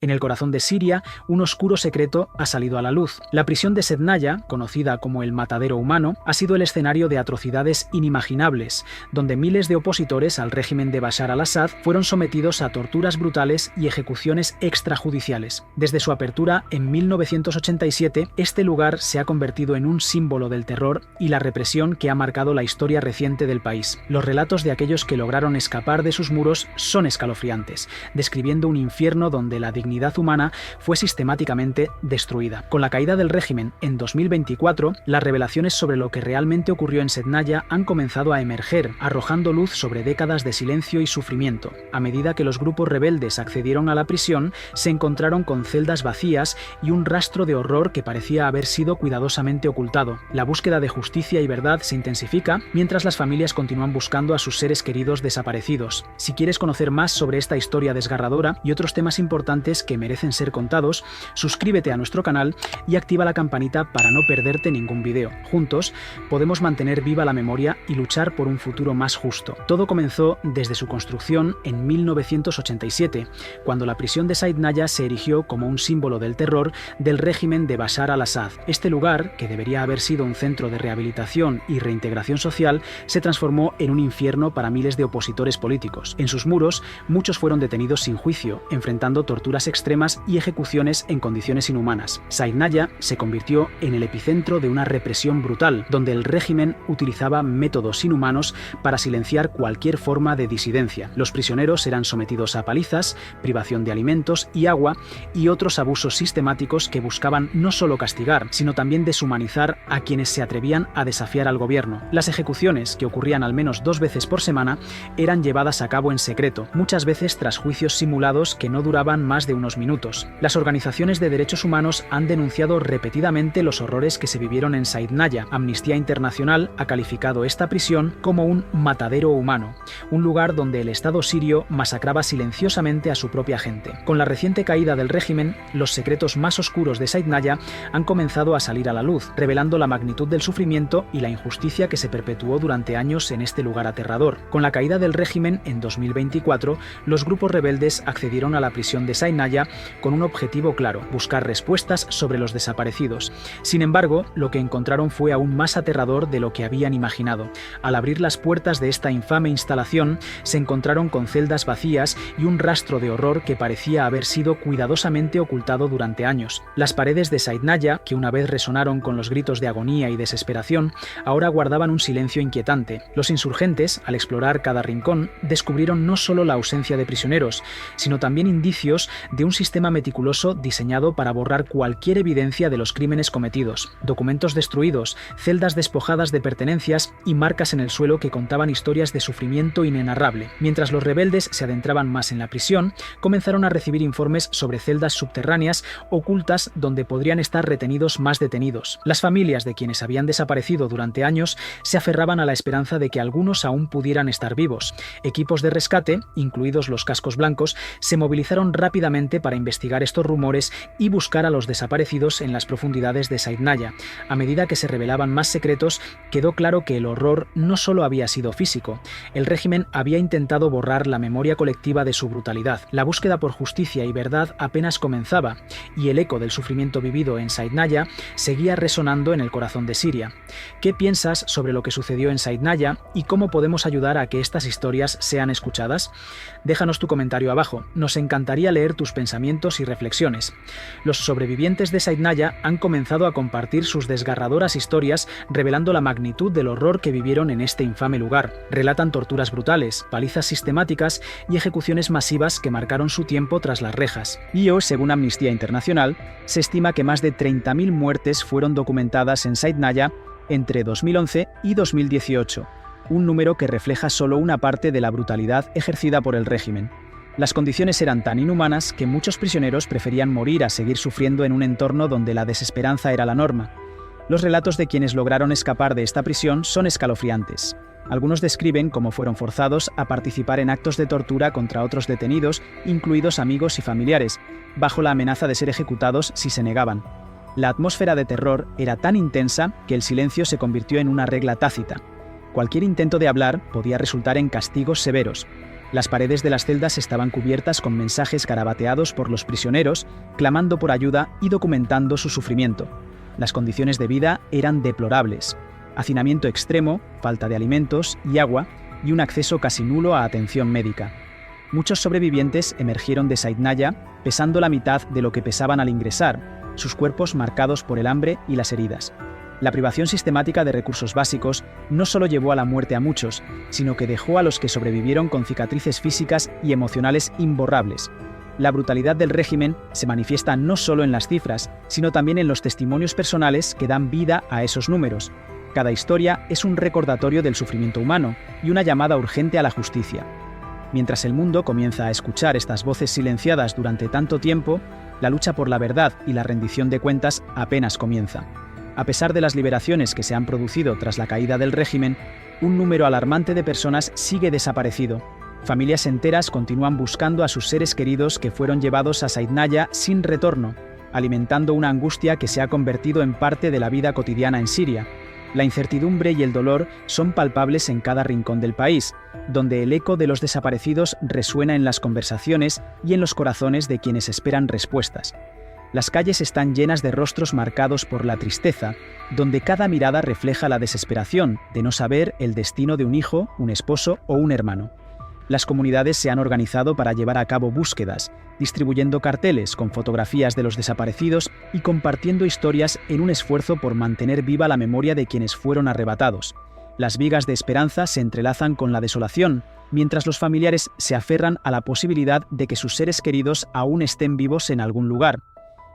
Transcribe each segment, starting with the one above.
En el corazón de Siria, un oscuro secreto ha salido a la luz. La prisión de Sednaya, conocida como el matadero humano, ha sido el escenario de atrocidades inimaginables, donde miles de opositores al régimen de Bashar al-Assad fueron sometidos a torturas brutales y ejecuciones extrajudiciales. Desde su apertura en 1987, este lugar se ha convertido en un símbolo del terror y la represión que ha marcado la historia reciente del país. Los relatos de aquellos que lograron escapar de sus muros son escalofriantes, describiendo un infierno donde la dignidad humana fue sistemáticamente destruida. Con la caída del régimen en 2024, las revelaciones sobre lo que realmente ocurrió en Sednaya han comenzado a emerger, arrojando luz sobre décadas de silencio y sufrimiento. A medida que los grupos rebeldes accedieron a la prisión, se encontraron con celdas vacías y un rastro de horror que parecía haber sido cuidadosamente ocultado. La búsqueda de justicia y verdad se intensifica mientras las familias continúan buscando a sus seres queridos desaparecidos. Si quieres conocer más sobre esta historia desgarradora y otros temas importantes que merecen ser contados, suscríbete a nuestro canal y activa la campanita para no perderte ningún video. Juntos podemos mantener viva la memoria y luchar por un futuro más justo. Todo comenzó desde su construcción en 1987, cuando la prisión de Sednaya se erigió como un símbolo del terror del régimen de Bashar al-Assad. Este lugar, que debería haber sido un centro de rehabilitación y reintegración social, se transformó en un infierno para miles de opositores políticos. En sus muros, muchos fueron detenidos sin juicio, enfrentando torturas extremas y ejecuciones en condiciones inhumanas. Sednaya se convirtió en el epicentro de una represión brutal, donde el régimen utilizaba métodos inhumanos para silenciar cualquier forma de disidencia. Los prisioneros eran sometidos a palizas, privación de alimentos y agua y otros abusos sistemáticos que buscaban no solo castigar, sino también deshumanizar a quienes se atrevían a desafiar al gobierno. Las ejecuciones, que ocurrían al menos 2 veces por semana, eran llevadas a cabo en secreto, muchas veces tras juicios simulados que no duraban más de unos minutos. Las organizaciones de derechos humanos han denunciado repetidamente los horrores que se vivieron en Sednaya. Amnistía Internacional ha calificado esta prisión como un matadero humano, un lugar donde el Estado sirio masacraba silenciosamente a su propia gente. Con la reciente caída del régimen, los secretos más oscuros de Sednaya han comenzado a salir a la luz, revelando la magnitud del sufrimiento y la injusticia que se perpetuó durante años en este lugar aterrador. Con la caída del régimen en 2024, los grupos rebeldes accedieron a la prisión de Sednaya con un objetivo claro: buscar respuestas sobre los desaparecidos. Sin embargo, lo que encontraron fue aún más aterrador de lo que habían imaginado. Al abrir las puertas de esta infame instalación, se encontraron con celdas vacías y un rastro de horror que parecía haber sido cuidadosamente ocultado durante años. Las paredes de Sednaya, que una vez resonaron con los gritos de agonía y desesperación, ahora guardaban un silencio inquietante. Los insurgentes, al explorar cada rincón, descubrieron no solo la ausencia de prisioneros, sino también indicios de un sistema meticuloso diseñado para borrar cualquier evidencia de los crímenes cometidos. Documentos destruidos, celdas despojadas de pertenencias y marcas en el suelo que contaban historias de sufrimiento inenarrable. Mientras los rebeldes se adentraban más en la prisión, comenzaron a recibir informes sobre celdas subterráneas ocultas donde podrían estar retenidos más detenidos. Las familias de quienes habían desaparecido durante años se aferraban a la esperanza de que algunos aún pudieran estar vivos. Equipos de rescate, incluidos los cascos blancos, se movilizaron rápidamente para investigar estos rumores y buscar a los desaparecidos en las profundidades de Sednaya. A medida que se revelaban más secretos, quedó claro que el horror no solo había sido físico. El régimen había intentado borrar la memoria colectiva de su brutalidad. La búsqueda por justicia y verdad apenas comenzaba, y el eco del sufrimiento vivido en Sednaya seguía resonando en el corazón de Siria. ¿Qué piensas sobre lo que sucedió en Sednaya y cómo podemos ayudar a que estas historias sean escuchadas? Déjanos tu comentario abajo. Nos encantaría leer tus pensamientos y reflexiones. Los sobrevivientes de Sednaya han comenzado a compartir sus desgarradoras historias, revelando la magnitud del horror que vivieron en este infame lugar. Relatan torturas brutales, palizas sistemáticas y ejecuciones masivas que marcaron su tiempo tras las rejas. Y hoy, según Amnistía Internacional, se estima que más de 30.000 muertes fueron documentadas en Sednaya entre 2011 y 2018, un número que refleja solo una parte de la brutalidad ejercida por el régimen. Las condiciones eran tan inhumanas que muchos prisioneros preferían morir a seguir sufriendo en un entorno donde la desesperanza era la norma. Los relatos de quienes lograron escapar de esta prisión son escalofriantes. Algunos describen cómo fueron forzados a participar en actos de tortura contra otros detenidos, incluidos amigos y familiares, bajo la amenaza de ser ejecutados si se negaban. La atmósfera de terror era tan intensa que el silencio se convirtió en una regla tácita. Cualquier intento de hablar podía resultar en castigos severos. Las paredes de las celdas estaban cubiertas con mensajes garabateados por los prisioneros, clamando por ayuda y documentando su sufrimiento. Las condiciones de vida eran deplorables: hacinamiento extremo, falta de alimentos y agua, y un acceso casi nulo a atención médica. Muchos sobrevivientes emergieron de Saidnaya pesando la mitad de lo que pesaban al ingresar, sus cuerpos marcados por el hambre y las heridas. La privación sistemática de recursos básicos no solo llevó a la muerte a muchos, sino que dejó a los que sobrevivieron con cicatrices físicas y emocionales imborrables. La brutalidad del régimen se manifiesta no solo en las cifras, sino también en los testimonios personales que dan vida a esos números. Cada historia es un recordatorio del sufrimiento humano y una llamada urgente a la justicia. Mientras el mundo comienza a escuchar estas voces silenciadas durante tanto tiempo, la lucha por la verdad y la rendición de cuentas apenas comienza. A pesar de las liberaciones que se han producido tras la caída del régimen, un número alarmante de personas sigue desaparecido. Familias enteras continúan buscando a sus seres queridos que fueron llevados a Saidnaya sin retorno, alimentando una angustia que se ha convertido en parte de la vida cotidiana en Siria. La incertidumbre y el dolor son palpables en cada rincón del país, donde el eco de los desaparecidos resuena en las conversaciones y en los corazones de quienes esperan respuestas. Las calles están llenas de rostros marcados por la tristeza, donde cada mirada refleja la desesperación de no saber el destino de un hijo, un esposo o un hermano. Las comunidades se han organizado para llevar a cabo búsquedas, distribuyendo carteles con fotografías de los desaparecidos y compartiendo historias en un esfuerzo por mantener viva la memoria de quienes fueron arrebatados. Las vigas de esperanza se entrelazan con la desolación, mientras los familiares se aferran a la posibilidad de que sus seres queridos aún estén vivos en algún lugar.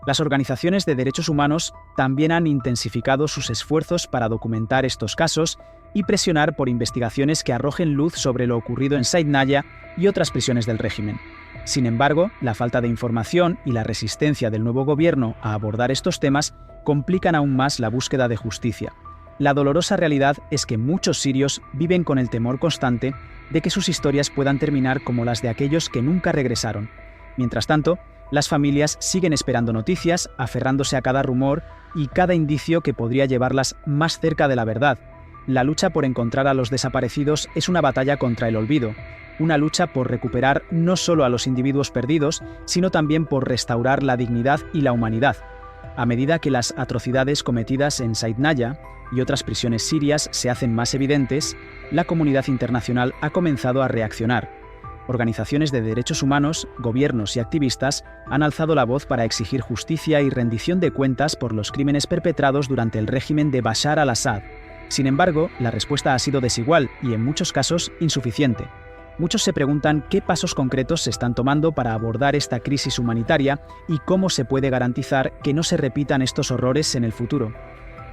Las organizaciones de derechos humanos también han intensificado sus esfuerzos para documentar estos casos y presionar por investigaciones que arrojen luz sobre lo ocurrido en Saidnaya y otras prisiones del régimen. Sin embargo, la falta de información y la resistencia del nuevo gobierno a abordar estos temas complican aún más la búsqueda de justicia. La dolorosa realidad es que muchos sirios viven con el temor constante de que sus historias puedan terminar como las de aquellos que nunca regresaron. Mientras tanto, las familias siguen esperando noticias, aferrándose a cada rumor y cada indicio que podría llevarlas más cerca de la verdad. La lucha por encontrar a los desaparecidos es una batalla contra el olvido, una lucha por recuperar no solo a los individuos perdidos, sino también por restaurar la dignidad y la humanidad. A medida que las atrocidades cometidas en Saidnaya y otras prisiones sirias se hacen más evidentes, la comunidad internacional ha comenzado a reaccionar. Organizaciones de derechos humanos, gobiernos y activistas han alzado la voz para exigir justicia y rendición de cuentas por los crímenes perpetrados durante el régimen de Bashar al-Assad. Sin embargo, la respuesta ha sido desigual y en muchos casos insuficiente. Muchos se preguntan qué pasos concretos se están tomando para abordar esta crisis humanitaria y cómo se puede garantizar que no se repitan estos horrores en el futuro.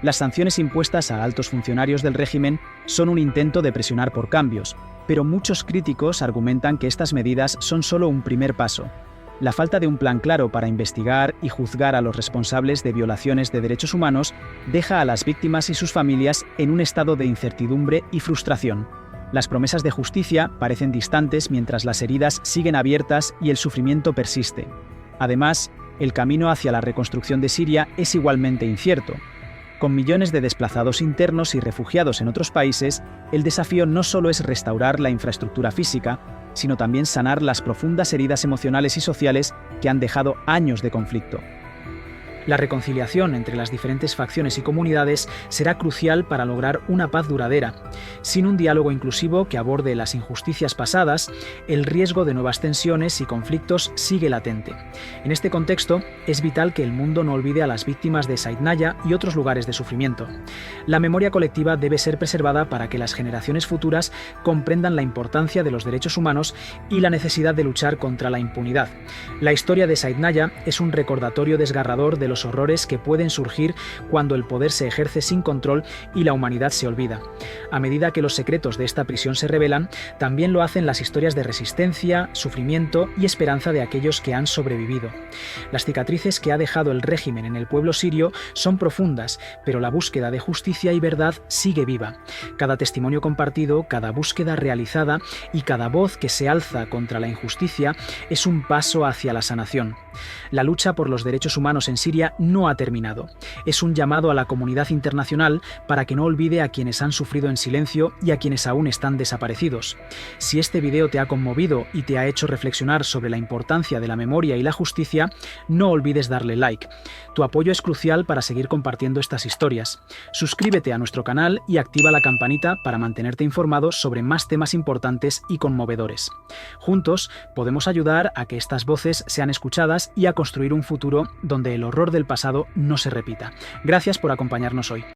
Las sanciones impuestas a altos funcionarios del régimen son un intento de presionar por cambios, pero muchos críticos argumentan que estas medidas son solo un primer paso. La falta de un plan claro para investigar y juzgar a los responsables de violaciones de derechos humanos deja a las víctimas y sus familias en un estado de incertidumbre y frustración. Las promesas de justicia parecen distantes mientras las heridas siguen abiertas y el sufrimiento persiste. Además, el camino hacia la reconstrucción de Siria es igualmente incierto. Con millones de desplazados internos y refugiados en otros países, el desafío no solo es restaurar la infraestructura física, sino también sanar las profundas heridas emocionales y sociales que han dejado años de conflicto. La reconciliación entre las diferentes facciones y comunidades será crucial para lograr una paz duradera. Sin un diálogo inclusivo que aborde las injusticias pasadas, el riesgo de nuevas tensiones y conflictos sigue latente. En este contexto, es vital que el mundo no olvide a las víctimas de Saidnaya y otros lugares de sufrimiento. La memoria colectiva debe ser preservada para que las generaciones futuras comprendan la importancia de los derechos humanos y la necesidad de luchar contra la impunidad. La historia de Saidnaya es un recordatorio desgarrador de los horrores que pueden surgir cuando el poder se ejerce sin control y la humanidad se olvida. A medida que los secretos de esta prisión se revelan, también lo hacen las historias de resistencia, sufrimiento y esperanza de aquellos que han sobrevivido. Las cicatrices que ha dejado el régimen en el pueblo sirio son profundas, pero la búsqueda de justicia y verdad sigue viva. Cada testimonio compartido, cada búsqueda realizada y cada voz que se alza contra la injusticia es un paso hacia la sanación. La lucha por los derechos humanos en Siria no ha terminado. Es un llamado a la comunidad internacional para que no olvide a quienes han sufrido en silencio y a quienes aún están desaparecidos. Si este video te ha conmovido y te ha hecho reflexionar sobre la importancia de la memoria y la justicia, no olvides darle like. Tu apoyo es crucial para seguir compartiendo estas historias. Suscríbete a nuestro canal y activa la campanita para mantenerte informado sobre más temas importantes y conmovedores. Juntos podemos ayudar a que estas voces sean escuchadas y a construir un futuro donde el horror del pasado no se repita. Gracias por acompañarnos hoy.